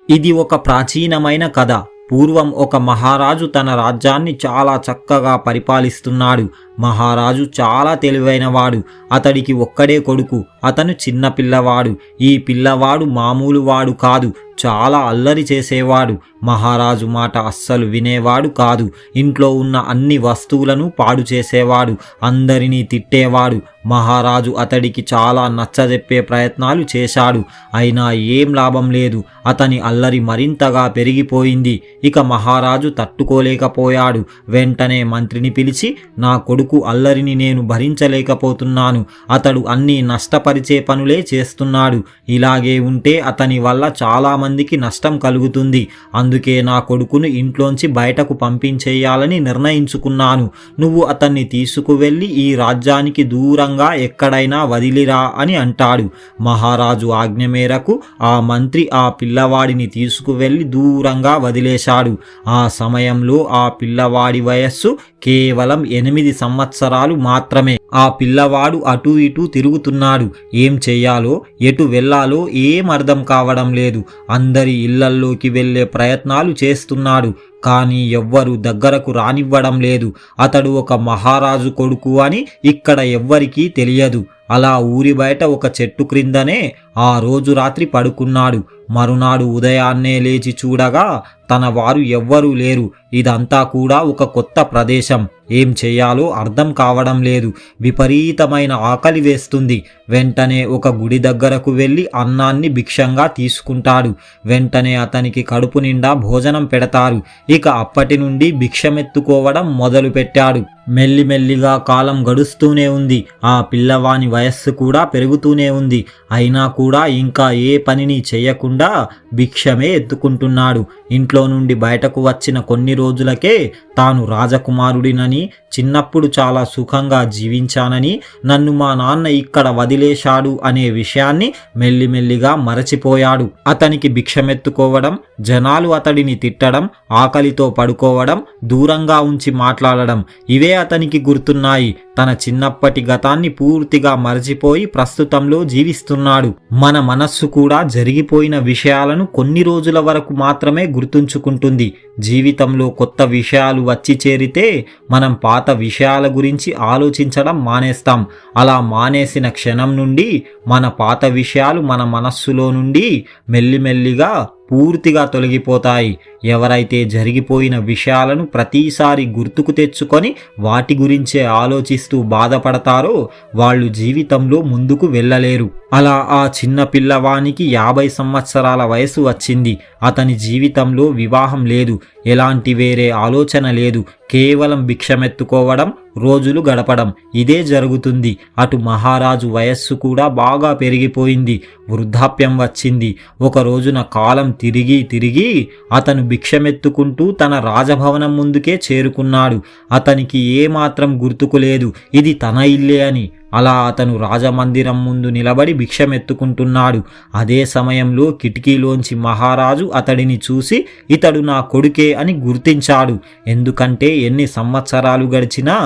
ఇది ఒక ప్రాచీనమైన కథ. పూర్వం ఒక మహారాజు తన రాజ్యాన్ని చాలా చక్కగా పరిపాలిస్తున్నాడు. మహారాజు చాలా తెలివైనవాడు. అతడికి ఒక్కడే కొడుకు. అతను చిన్న పిల్లవాడు. ఈ పిల్లవాడు మామూలు వాడు కాదు, చాలా అల్లరి చేసేవాడు. మహారాజు మాట అస్సలు వినేవాడు కాదు. ఇంట్లో ఉన్న అన్ని వస్తువులను పాడు చేసేవాడు. అందరినీ తిట్టేవాడు. మహారాజు అతడికి చాలా నచ్చజెప్పే ప్రయత్నాలు చేశాడు. అయినా ఏం లాభం లేదు. అతని అల్లరి మరింతగా పెరిగిపోయింది. ఇక మహారాజు తట్టుకోలేకపోయాడు. వెంటనే మంత్రిని పిలిచి, నా కొడుకు అల్లరిని నేను భరించలేకపోతున్నాను. అతడు అన్నీ నష్టపరిచే పనులే చేస్తున్నాడు. ఇలాగే ఉంటే అతని వల్ల చాలా మందికి నష్టం కలుగుతుంది. అందుకే నా కొడుకును ఇంట్లోంచి బయటకు పంపించేయాలని నిర్ణయించుకున్నాను. నువ్వు అతన్ని తీసుకువెళ్ళి ఈ రాజ్యానికి దూరంగా ఎక్కడైనా వదిలిరా అని అంటాడు. మహారాజు ఆజ్ఞ మేరకు ఆ మంత్రి ఆ పిల్లవాడిని తీసుకువెళ్ళి దూరంగా వదిలేశాడు. ఆ సమయంలో ఆ పిల్లవాడి వయస్సు కేవలం 8 సంవత్సరాలు మాత్రమే. ఆ పిల్లవాడు అటూ ఇటూ తిరుగుతున్నాడు. ఏం చెయ్యాలో, ఎటు వెళ్ళాలో ఏం అర్థం కావడం లేదు. అందరి ఇళ్లల్లోకి వెళ్ళే ప్రయత్నాలు చేస్తున్నాడు. కానీ ఎవ్వరూ దగ్గరకు రానివ్వడం లేదు. అతడు ఒక మహారాజు కొడుకు అని ఇక్కడ ఎవ్వరికీ తెలియదు. అలా ఊరి బయట ఒక చెట్టు క్రిందనే ఆ రోజు రాత్రి పడుకున్నాడు. మరునాడు ఉదయాన్నే లేచి చూడగా తన వారు ఎవ్వరూ లేరు. ఇదంతా కూడా ఒక కొత్త ప్రదేశం. ఏం చెయ్యాలో అర్థం కావడం లేదు. విపరీతమైన ఆకలి వేస్తుంది. వెంటనే ఒక గుడి దగ్గరకు వెళ్ళి అన్నాన్ని భిక్షంగా తీసుకుంటాడు. వెంటనే అతనికి కడుపు నిండా భోజనం పెడతారు. ఇక అప్పటి నుండి భిక్షమెత్తుకోవడం మొదలుపెట్టాడు. మెల్లిమెల్లిగా కాలం గడుస్తూనే ఉంది. ఆ పిల్లవాని వయస్సు కూడా పెరుగుతూనే ఉంది. అయినా కూడా ఇంకా ఏ పనిని చేయకుండా భిక్షమే ఎత్తుకుంటున్నాడు. ఇంట్లో నుండి బయటకు వచ్చిన కొన్ని రోజులకే తాను రాజకుమారుడినని, చిన్నప్పుడు చాలా సుఖంగా జీవించానని, నన్ను మా నాన్న ఇక్కడ వదిలేశాడు అనే విషయాన్ని మెల్లిమెల్లిగా మరచిపోయాడు. అతనికి భిక్షమెత్తుకోవడం, జనాలు అతడిని తిట్టడం, ఆకలితో పడుకోవడం, దూరంగా ఉంచి మాట్లాడడం, ఇవే అతనికి గుర్తున్నాయి. తన చిన్నప్పటి గతాన్ని పూర్తిగా మరచిపోయి ప్రస్తుతంలో జీవిస్తున్నాడు. మన మనస్సు కూడా జరిగిపోయిన విషయాలను కొన్ని రోజుల వరకు మాత్రమే గుర్తుంచుకుంటుంది. జీవితంలో కొత్త విషయాలు వచ్చి చేరితే మనం పాత విషయాల గురించి ఆలోచించడం మానేస్తాం. అలా మానేసిన క్షణం నుండి మన పాత విషయాలు మన మనస్సులో నుండి మెల్లిమెల్లిగా పూర్తిగా తొలగిపోతాయి. ఎవరైతే జరిగిపోయిన విషయాలను ప్రతిసారి గుర్తుకు తెచ్చుకొని వాటి గురించే ఆలోచిస్తూ బాధపడతారో వాళ్ళు జీవితంలో ముందుకు వెళ్ళలేరు. అలా ఆ చిన్న పిల్లవానికి 50 సంవత్సరాల వయసు వచ్చింది. అతని జీవితంలో వివాహం లేదు, ఎలాంటి వేరే ఆలోచన లేదు. కేవలం భిక్షమెత్తుకోవడం, రోజులు గడపడం, ఇదే జరుగుతుంది. అటు మహారాజు వయస్సు కూడా బాగా పెరిగిపోయింది. వృద్ధాప్యం వచ్చింది. ఒక రోజున కాలం తిరిగి అతను భిక్షమెత్తుకుంటూ తన రాజభవనం ముందుకే చేరుకున్నాడు. అతనికి ఏమాత్రం గుర్తుకు లేదు ఇది తన ఇల్లే అని. అలా అతను రాజమందిరం ముందు నిలబడి భిక్షమెత్తుకుంటున్నాడు. అదే సమయంలో కిటికీలోంచి మహారాజు అతడిని చూసి ఇతడు నా కొడుకే అని గుర్తించాడు. ఎందుకంటే ఎన్ని సంవత్సరాలు గడిచినా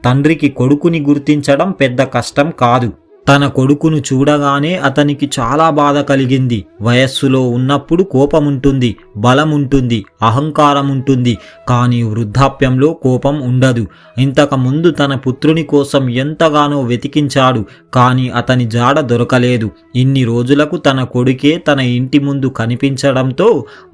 తండ్రికి కొడుకుని గుర్తించడం పెద్ద కష్టం కాదు. తన కొడుకును చూడగానే అతనికి చాలా బాధ కలిగింది. వయస్సులో ఉన్నప్పుడు కోపం ఉంటుంది, బలం ఉంటుంది, అహంకారం ఉంటుంది. కానీ వృద్ధాప్యంలో కోపం ఉండదు. ఇంతకుముందు తన పుత్రుని కోసం ఎంతగానో వెతికించాడు. కానీ అతని జాడ దొరకలేదు. ఇన్ని రోజులకు తన కొడుకే తన ఇంటి ముందు కనిపించడంతో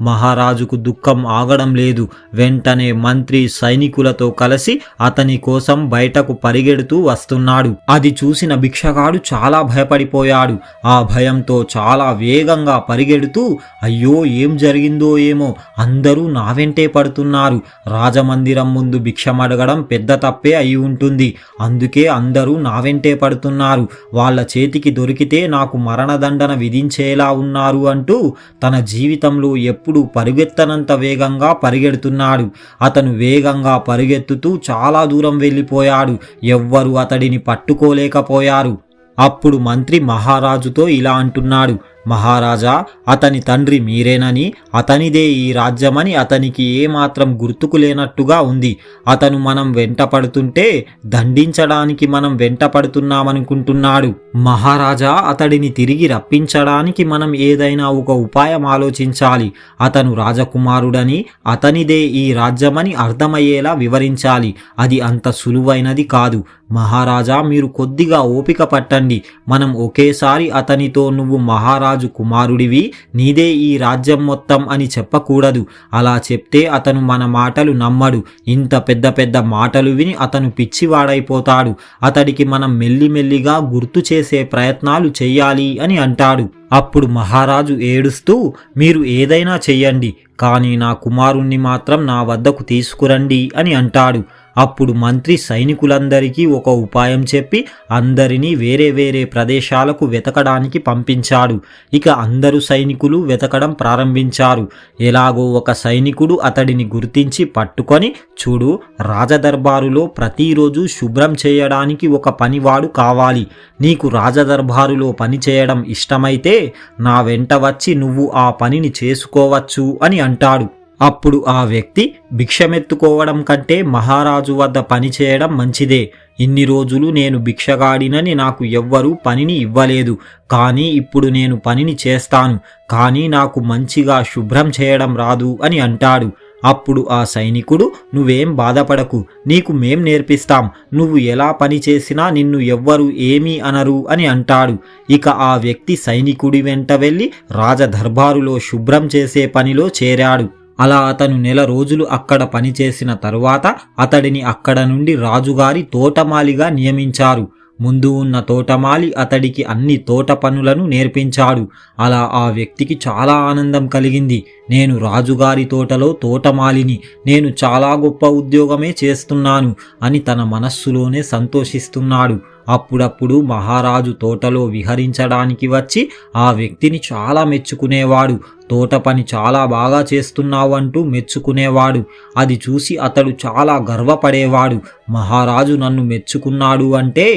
మహారాజుకు దుఃఖం ఆగడం లేదు. వెంటనే మంత్రి సైనికులతో కలిసి అతని కోసం బయటకు పరిగెడుతూ వస్తున్నాడు. అది చూసిన భిక్షగాడు చాలా భయపడిపోయాడు. ఆ భయంతో చాలా వేగంగా పరిగెడుతూ, అయ్యో ఏం జరిగిందో ఏమో, అందరూ నా వెంటే పడుతున్నారు. రాజమందిరం ముందు భిక్షమడగడం పెద్ద తప్పే అయి ఉంటుంది. అందుకే అందరూ నా వెంటే పడుతున్నారు. వాళ్ళ చేతికి దొరికితే నాకు మరణదండన విధించేలా ఉన్నారు అంటూ తన జీవితంలో ఎప్పుడూ పరుగెత్తనంత వేగంగా పరిగెడుతున్నాడు. అతను వేగంగా పరిగెత్తుతూ చాలా దూరం వెళ్ళిపోయాడు. ఎవ్వరూ అతడిని పట్టుకోలేకపోయారు. అప్పుడు మంత్రి మహారాజుతో ఇలా అంటున్నాడు, మహారాజా, అతని తండ్రి మీరేనని, అతనిదే ఈ రాజ్యమని అతనికి ఏమాత్రం గుర్తుకు లేనట్టుగా ఉంది. అతను మనం వెంట పడుతుంటే దండించడానికి మనం వెంట పడుతున్నామనుకుంటున్నాడు. మహారాజా, అతడిని తిరిగి రప్పించడానికి మనం ఏదైనా ఒక ఉపాయం ఆలోచించాలి. అతను రాజకుమారుడని, అతనిదే ఈ రాజ్యమని అర్థమయ్యేలా వివరించాలి. అది అంత సులువైనది కాదు. మహారాజా, మీరు కొద్దిగా ఓపిక పట్టండి. మనం ఒకేసారి అతనితో నువ్వు మహారాజు కుమారుడివి, నీదే ఈ రాజ్యం మొత్తం అని చెప్పకూడదు. అలా చెప్తే అతను మన మాటలు నమ్మడు. ఇంత పెద్ద పెద్ద మాటలు విని అతను పిచ్చివాడైపోతాడు. అతడికి మనం మెల్లిమెల్లిగా గుర్తు చేసే ప్రయత్నాలు చెయ్యాలి అని అంటాడు. అప్పుడు మహారాజు ఏడుస్తూ, మీరు ఏదైనా చెయ్యండి, కానీ నా కుమారుణ్ణి మాత్రం నా వద్దకు తీసుకురండి అని అంటాడు. అప్పుడు మంత్రి సైనికులందరికీ ఒక ఉపాయం చెప్పి అందరినీ వేరే వేరే ప్రదేశాలకు వెతకడానికి పంపించాడు. ఇక అందరు సైనికులు వెతకడం ప్రారంభించారు. ఎలాగో ఒక సైనికుడు అతడిని గుర్తించి పట్టుకొని, చూడు, రాజదర్బారులో ప్రతిరోజు శుభ్రం చేయడానికి ఒక పనివాడు కావాలి. నీకు రాజదర్బారులో పని చేయడం ఇష్టమైతే నా వెంట వచ్చి నువ్వు ఆ పనిని చేసుకోవచ్చు అని అంటాడు. అప్పుడు ఆ వ్యక్తి, భిక్షమెత్తుకోవడం కంటే మహారాజు వద్ద పనిచేయడం మంచిదే. ఇన్ని రోజులు నేను భిక్షగాడినని నాకు ఎవ్వరూ పనిని ఇవ్వలేదు. కానీ ఇప్పుడు నేను పనిని చేస్తాను, కానీ నాకు మంచిగా శుభ్రం చేయడం రాదు అని అంటాడు. అప్పుడు ఆ సైనికుడు, నువ్వేం బాధపడకు, నీకు మేం నేర్పిస్తాం. నువ్వు ఎలా పని చేసినా నిన్ను ఎవ్వరూ ఏమీ అనరు అని అంటాడు. ఇక ఆ వ్యక్తి సైనికుడి వెంట వెళ్ళి రాజదర్బారులో శుభ్రం చేసే పనిలో చేరాడు. అలా అతను నెల రోజులు అక్కడ పనిచేసిన తరువాత అతడిని అక్కడ నుండి రాజుగారి తోటమాలిగా నియమించారు. ముందు ఉన్న తోటమాలి అతడికి అన్ని తోట పనులను నేర్పించాడు. అలా ఆ వ్యక్తికి చాలా ఆనందం కలిగింది. నేను రాజుగారి తోటలో తోటమాలిని, నేను చాలా గొప్ప ఉద్యోగమే చేస్తున్నాను అని తన మనస్సులోనే సంతోషిస్తున్నాడు. అప్పుడప్పుడు మహారాజు తోటలో విహరించడానికి వచ్చి ఆ వ్యక్తిని చాలా మెచ్చుకునేవాడు. తోట పని చాలా బాగా చేస్తున్నావు అంటూ మెచ్చుకునేవాడు. అది చూసి అతడు చాలా గర్వపడేవాడు. మహారాజు నన్ను మెచ్చుకున్నాడు అంటే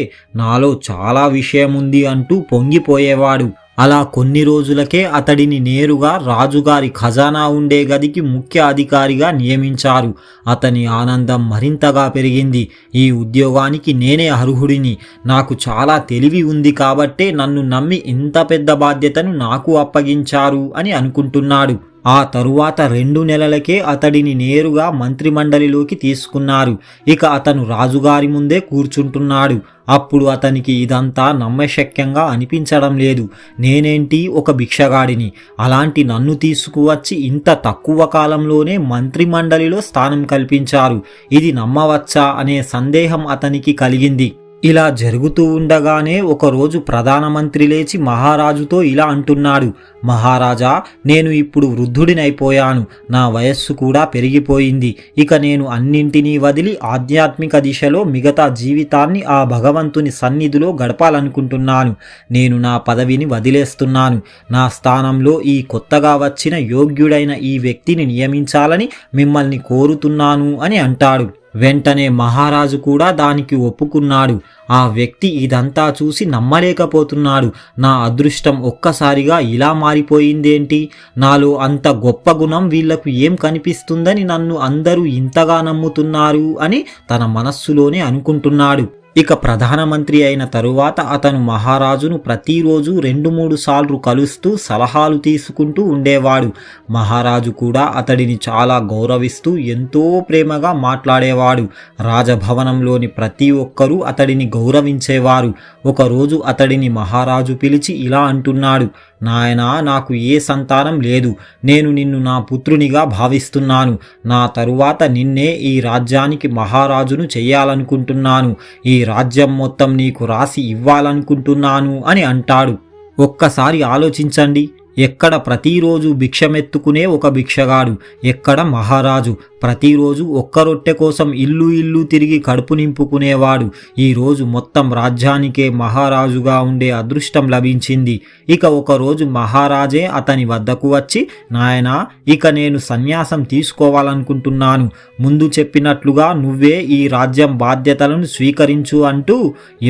నాలో చాలా విషయం ఉంది అంటూ పొంగిపోయేవాడు. అలా కొన్ని రోజులకే అతడిని నేరుగా రాజుగారి ఖజానా ఉండే గదికి ముఖ్య అధికారిగా నియమించారు. అతని ఆనందం మరింతగా పెరిగింది. ఈ ఉద్యోగానికి నేనే అర్హుడిని, నాకు చాలా తెలివి ఉంది కాబట్టే నన్ను నమ్మి ఇంత పెద్ద బాధ్యతను నాకు అప్పగించారు అని అనుకుంటున్నాడు. ఆ తరువాత 2 నెలలకే అతడిని నేరుగా మంత్రిమండలిలోకి తీసుకున్నారు. ఇక అతను రాజుగారి ముందే కూర్చుంటున్నాడు. అప్పుడు అతనికి ఇదంతా నమ్మశక్యంగా అనిపించడం లేదు. నేనేంటి, ఒక భిక్షగాడిని, అలాంటి నన్ను తీసుకువచ్చి ఇంత తక్కువ కాలంలోనే మంత్రిమండలిలో స్థానం కల్పించారు. ఇది నమ్మవచ్చా అనే సందేహం అతనికి కలిగింది. ఇలా జరుగుతూ ఉండగానే ఒకరోజు ప్రధానమంత్రి లేచి మహారాజుతో ఇలా అంటున్నాడు, మహారాజా, నేను ఇప్పుడు వృద్ధుడినైపోయాను, నా వయస్సు కూడా పెరిగిపోయింది. ఇక నేను అన్నింటినీ వదిలి ఆధ్యాత్మిక దిశలో మిగతా జీవితాన్ని ఆ భగవంతుని సన్నిధిలో గడపాలనుకుంటున్నాను. నేను నా పదవిని వదిలేస్తున్నాను. నా స్థానంలో ఈ కొత్తగా వచ్చిన యోగ్యుడైన ఈ వ్యక్తిని నియమించాలని మిమ్మల్ని కోరుతున్నాను అని అంటాడు. వెంటనే మహారాజు కూడా దానికి ఒప్పుకున్నాడు. ఆ వ్యక్తి ఇదంతా చూసి నమ్మలేకపోతున్నాడు. నా అదృష్టం ఒక్కసారిగా ఇలా మారిపోయిందేంటి? నాలో అంత గొప్ప గుణం వీళ్లకు ఏం కనిపిస్తుందని నన్ను అందరూ ఇంతగా నమ్ముతున్నారు అని తన మనస్సులోనే అనుకుంటున్నాడు. ఇక ప్రధానమంత్రి అయిన తరువాత అతను మహారాజును ప్రతిరోజు 2-3 సార్లు కలుస్తూ సలహాలు తీసుకుంటూ ఉండేవాడు. మహారాజు కూడా అతడిని చాలా గౌరవిస్తూ ఎంతో ప్రేమగా మాట్లాడేవాడు. రాజభవనంలోని ప్రతి ఒక్కరూ అతడిని గౌరవించేవారు. ఒకరోజు అతడిని మహారాజు పిలిచి ఇలా అంటున్నాడు, నాయనా, నాకు ఏ సంతానం లేదు. నేను నిన్ను నా పుత్రునిగా భావిస్తున్నాను. నా తరువాత నిన్నే ఈ రాజ్యానికి మహారాజును చెయ్యాలనుకుంటున్నాను. ఈ రాజ్యం మొత్తం నీకు రాసి ఇవ్వాలనుకుంటున్నాను అని అంటాడు. ఒక్కసారి ఆలోచించండి, ఎక్కడ ప్రతిరోజు భిక్షమెత్తుకునే ఒక భిక్షగాడు, ఎక్కడ మహారాజు ప్రతిరోజు ఒక్క రొట్టె కోసం ఇల్లు ఇల్లు తిరిగి కడుపు నింపుకునేవాడు. ఈరోజు మొత్తం రాజ్యానికే మహారాజుగా ఉండే అదృష్టం లభించింది. ఇక ఒకరోజు మహారాజే అతని వద్దకు వచ్చి, నాయనా, ఇక నేను సన్యాసం తీసుకోవాలనుకుంటున్నాను. ముందు చెప్పినట్లుగా నువ్వే ఈ రాజ్యం బాధ్యతలను స్వీకరించు అంటూ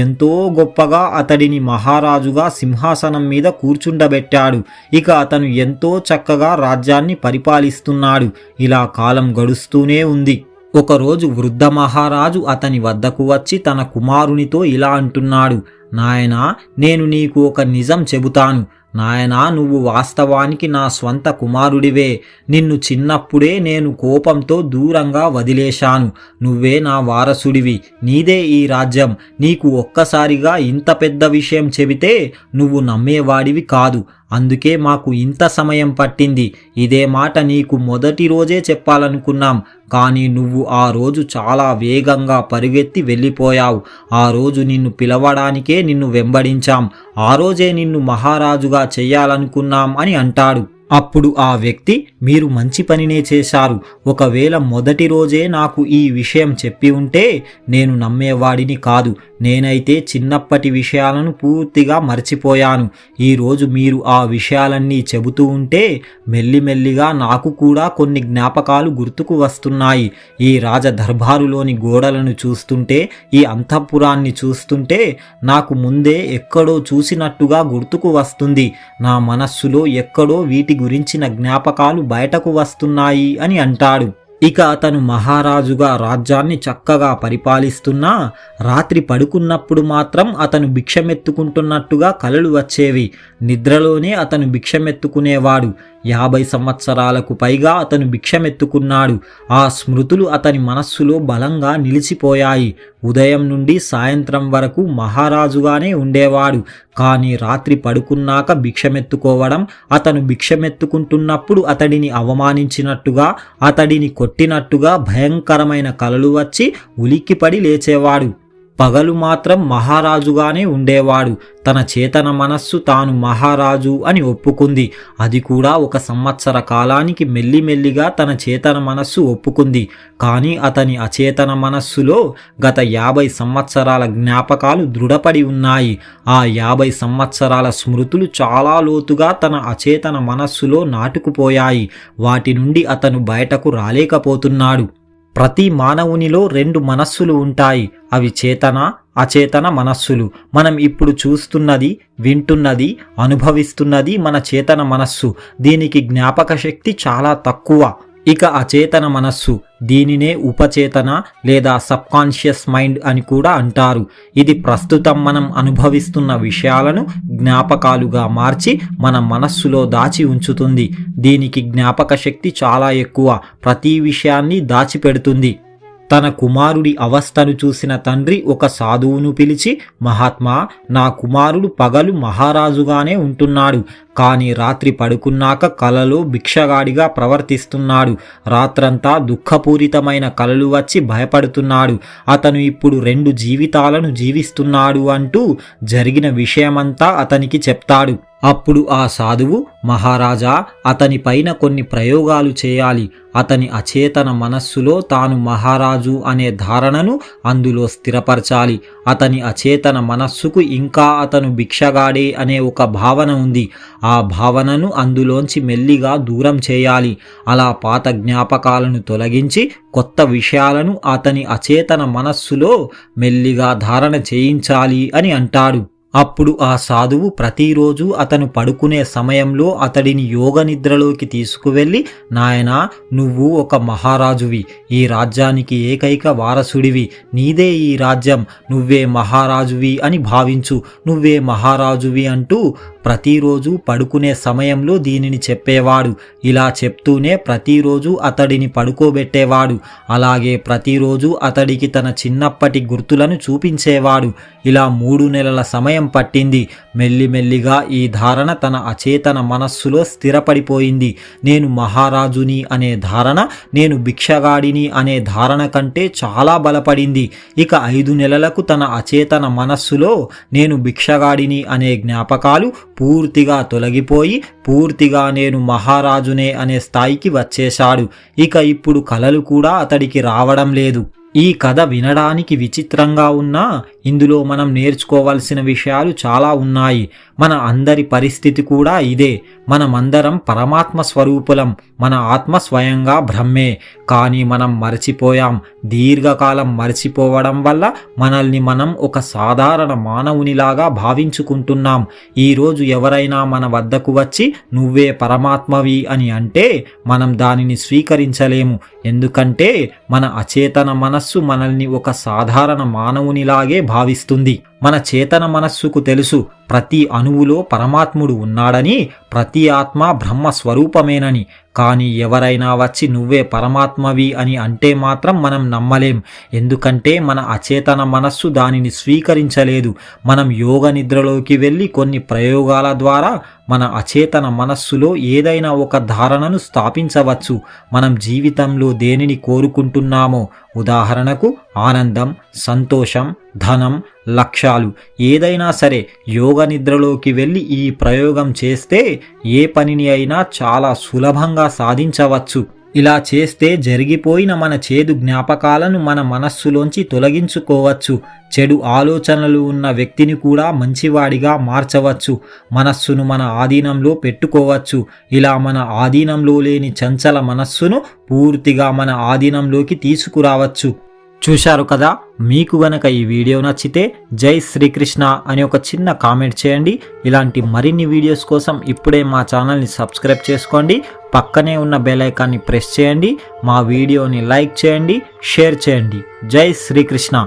ఎంతో గొప్పగా అతడిని మహారాజుగా సింహాసనం మీద కూర్చుండబెట్టాడు. ఇక అతను ఎంతో చక్కగా రాజ్యాన్ని పరిపాలిస్తున్నాడు. ఇలా కాలం గడుస్తూనే ఉంది. ఒకరోజు వృద్ధ మహారాజు అతని వద్దకు వచ్చి తన కుమారునితో ఇలా అంటున్నాడు, నాయనా, నేను నీకు ఒక నిజం చెబుతాను. నాయనా, నువ్వు వాస్తవానికి నా స్వంత కుమారుడివే. నిన్ను చిన్నప్పుడే నేను కోపంతో దూరంగా వదిలేశాను. నువ్వే నా వారసుడివి. నీదే ఈ రాజ్యం. నీకు ఒక్కసారిగా ఇంత పెద్ద విషయం చెబితే నువ్వు నమ్మేవాడివి కాదు. అందుకే మాకు ఇంత సమయం పట్టింది. ఇదే మాట నీకు మొదటి రోజే చెప్పాలనుకున్నాం. కానీ నువ్వు ఆ రోజు చాలా వేగంగా పరుగెత్తి వెళ్ళిపోయావు. ఆ రోజు నిన్ను పిలవడానికే నిన్ను వెంబడించాం. ఆ రోజే నిన్ను మహారాజుగా చెయ్యాలనుకున్నాం అని అంటాడు. అప్పుడు ఆ వ్యక్తి, మీరు మంచి పనినే చేశారు. ఒకవేళ మొదటి రోజే నాకు ఈ విషయం చెప్పి ఉంటే నేను నమ్మేవాడిని కాదు. నేనైతే చిన్నప్పటి విషయాలను పూర్తిగా మర్చిపోయాను. ఈరోజు మీరు ఆ విషయాలన్నీ చెబుతూ ఉంటే మెల్లిమెల్లిగా నాకు కూడా కొన్ని జ్ఞాపకాలు గుర్తుకు వస్తున్నాయి. ఈ రాజదర్బారులోని గోడలను చూస్తుంటే, ఈ అంతఃపురాన్ని చూస్తుంటే నాకు ముందే ఎక్కడో చూసినట్టుగా గుర్తుకు వస్తుంది. నా మనస్సులో ఎక్కడో వీటి గురించిన జ్ఞాపకాలు బయటకు వస్తున్నాయి అని అంటాడు. ఇక అతను మహారాజుగా రాజ్యాన్ని చక్కగా పరిపాలిస్తున్నా రాత్రి పడుకున్నప్పుడు మాత్రం అతను భిక్షమెత్తుకుంటున్నట్టుగా కలలు వచ్చేవి. నిద్రలోనే అతను భిక్షమెత్తుకునేవాడు. 50 సంవత్సరాలకు పైగా అతను భిక్షమెత్తుకున్నాడు. ఆ స్మృతులు అతని మనస్సులో బలంగా నిలిచిపోయాయి. ఉదయం నుండి సాయంత్రం వరకు మహారాజుగానే ఉండేవాడు. కానీ రాత్రి పడుకున్నాక భిక్షమెత్తుకోవడం, అతను భిక్షమెత్తుకుంటున్నప్పుడు అతడిని అవమానించినట్టుగా, అతడిని కొట్టినట్టుగా భయంకరమైన కలలు వచ్చి ఉలిక్కిపడి లేచేవాడు. పగలు మాత్రం మహారాజుగానే ఉండేవాడు. తన చేతన మనస్సు తాను మహారాజు అని ఒప్పుకుంది. అది కూడా 1 సంవత్సర కాలానికి మెల్లిమెల్లిగా తన చేతన మనస్సు ఒప్పుకుంది. కానీ అతని అచేతన మనస్సులో గత 50 సంవత్సరాల జ్ఞాపకాలు దృఢపడి ఉన్నాయి. ఆ 50 సంవత్సరాల స్మృతులు చాలా లోతుగా తన అచేతన మనస్సులో నాటుకుపోయాయి. వాటి నుండి అతను బయటకు రాలేకపోతున్నాడు. ప్రతి మానవునిలో 2 మనస్సులు ఉంటాయి. అవి చేతన, అచేతన మనస్సులు. మనం ఇప్పుడు చూస్తున్నది, వింటున్నది, అనుభవిస్తున్నది మన చేతన మనస్సు. దీనికి జ్ఞాపక శక్తి చాలా తక్కువ. ఇక అచేతన మనస్సు, దీనినే ఉపచేతన లేదా సబ్కాన్షియస్ మైండ్ అని కూడా అంటారు. ఇది ప్రస్తుతం మనం అనుభవిస్తున్న విషయాలను జ్ఞాపకాలుగా మార్చి మన మనస్సులో దాచి ఉంచుతుంది. దీనికి జ్ఞాపక శక్తి చాలా ఎక్కువ. ప్రతి విషయాన్ని దాచిపెడుతుంది. తన కుమారుడి అవస్థను చూసిన తండ్రి ఒక సాధువును పిలిచి, మహాత్మా, నా కుమారుడు పగలు మహారాజుగానే ఉంటున్నాడు. కానీ రాత్రి పడుకున్నాక కలలో భిక్షగాడిగా ప్రవర్తిస్తున్నాడు. రాత్రంతా దుఃఖపూరితమైన కలలు వచ్చి భయపడుతున్నాడు. అతను ఇప్పుడు 2 జీవితాలను జీవిస్తున్నాడు అంటూ జరిగిన విషయమంతా అతనికి చెప్తాడు. అప్పుడు ఆ సాధువు, మహారాజా, అతని పైన కొన్ని ప్రయోగాలు చేయాలి. అతని అచేతన మనస్సులో తాను మహారాజు అనే ధారణను అందులో స్థిరపరచాలి. అతని అచేతన మనస్సుకు ఇంకా అతను భిక్షగాడే అనే ఒక భావన ఉంది. ఆ భావనను అందులోంచి మెల్లిగా దూరం చేయాలి. అలా పాత జ్ఞాపకాలను తొలగించి కొత్త విషయాలను అతని అచేతన మనస్సులో మెల్లిగా ధారణ చేయించాలి అని అంటాడు. అప్పుడు ఆ సాధువు ప్రతిరోజు అతను పడుకునే సమయంలో అతడిని యోగ నిద్రలోకి తీసుకువెళ్ళి, నాయనా, నువ్వు ఒక మహారాజువి. ఈ రాజ్యానికి ఏకైక వారసుడివి. నీదే ఈ రాజ్యం. నువ్వే మహారాజువి అని భావించు. నువ్వే మహారాజువి అంటూ ప్రతిరోజు పడుకునే సమయంలో దీనిని చెప్పేవాడు. ఇలా చెప్తూనే ప్రతిరోజు అతడిని పడుకోబెట్టేవాడు. అలాగే ప్రతిరోజు అతడికి తన చిన్నప్పటి గుర్తులను చూపించేవాడు. ఇలా 3 నెలల సమయం పట్టింది. మెల్లిమెల్లిగా ఈ ధారణ తన అచేతన మనస్సులో స్థిరపడిపోయింది. నేను మహారాజుని అనే ధారణ, నేను భిక్షగాడిని అనే ధారణ కంటే చాలా బలపడింది. ఇక 5 నెలలకు తన అచేతన మనస్సులో నేను భిక్షగాడిని అనే జ్ఞాపకాలు పూర్తిగా తొలగిపోయి పూర్తిగా నేను మహారాజునే అనే స్థాయికి వచ్చేశాడు. ఇక ఇప్పుడు కలలు కూడా అతడికి రావడం లేదు. ఈ కథ వినడానికి విచిత్రంగా ఉన్నా ఇందులో మనం నేర్చుకోవాల్సిన విషయాలు చాలా ఉన్నాయి. మన అందరి పరిస్థితి కూడా ఇదే. మనమందరం పరమాత్మ స్వరూపులం. మన ఆత్మ స్వయంగా బ్రహ్మే. కానీ మనం మరచిపోయాం. దీర్ఘకాలం మరచిపోవడం వల్ల మనల్ని మనం ఒక సాధారణ మానవునిలాగా భావించుకుంటున్నాం. ఈరోజు ఎవరైనా మన వద్దకు వచ్చి నువ్వే పరమాత్మవి అని అంటే మనం దానిని స్వీకరించలేము. ఎందుకంటే మన అచేతన మనస్సు మనల్ని ఒక సాధారణ మానవునిలాగే భావిస్తుంది. మన చేతన మనస్సుకు తెలుసు ప్రతి అణువులో పరమాత్ముడు ఉన్నాడని, ప్రతి ఆత్మ బ్రహ్మ స్వరూపమేనని. కానీ ఎవరైనా వచ్చి నువ్వే పరమాత్మవి అని అంటే మాత్రం మనం నమ్మలేం. ఎందుకంటే మన అచేతన మనస్సు దానిని స్వీకరించలేదు. మనం యోగ నిద్రలోకి వెళ్ళి కొన్ని ప్రయోగాల ద్వారా మన అచేతన మనస్సులో ఏదైనా ఒక ధారణను స్థాపించవచ్చు. మనం జీవితంలో దేనిని కోరుకుంటున్నామో, ఉదాహరణకు ఆనందం, సంతోషం, ధనం, లక్ష్యాలు ఏదైనా సరే యోగ నిద్రలోకి వెళ్ళి ఈ ప్రయోగం చేస్తే ఏ పనిని అయినా చాలా సులభంగా సాధించవచ్చు. ఇలా చేస్తే జరిగిపోయిన మన చేదు జ్ఞాపకాలను మన మనస్సులోంచి తొలగించుకోవచ్చు. చెడు ఆలోచనలు ఉన్న వ్యక్తిని కూడా మంచివాడిగా మార్చవచ్చు. మనస్సును మన ఆధీనంలో పెట్టుకోవచ్చు. ఇలా మన ఆధీనంలో లేని చంచల మనస్సును పూర్తిగా మన ఆధీనంలోకి తీసుకురావచ్చు. చూశారు కదా. మీకు గనక ఈ వీడియో నచ్చితే జై శ్రీకృష్ణ అని ఒక చిన్న కామెంట్ చేయండి. ఇలాంటి మరిన్ని వీడియోస్ కోసం ఇప్పుడే మా ఛానల్ని సబ్స్క్రైబ్ చేసుకోండి. పక్కనే ఉన్న బెల్ ఐకాన్ని ప్రెస్ చేయండి. మా వీడియోని లైక్ చేయండి, షేర్ చేయండి. జై శ్రీకృష్ణ.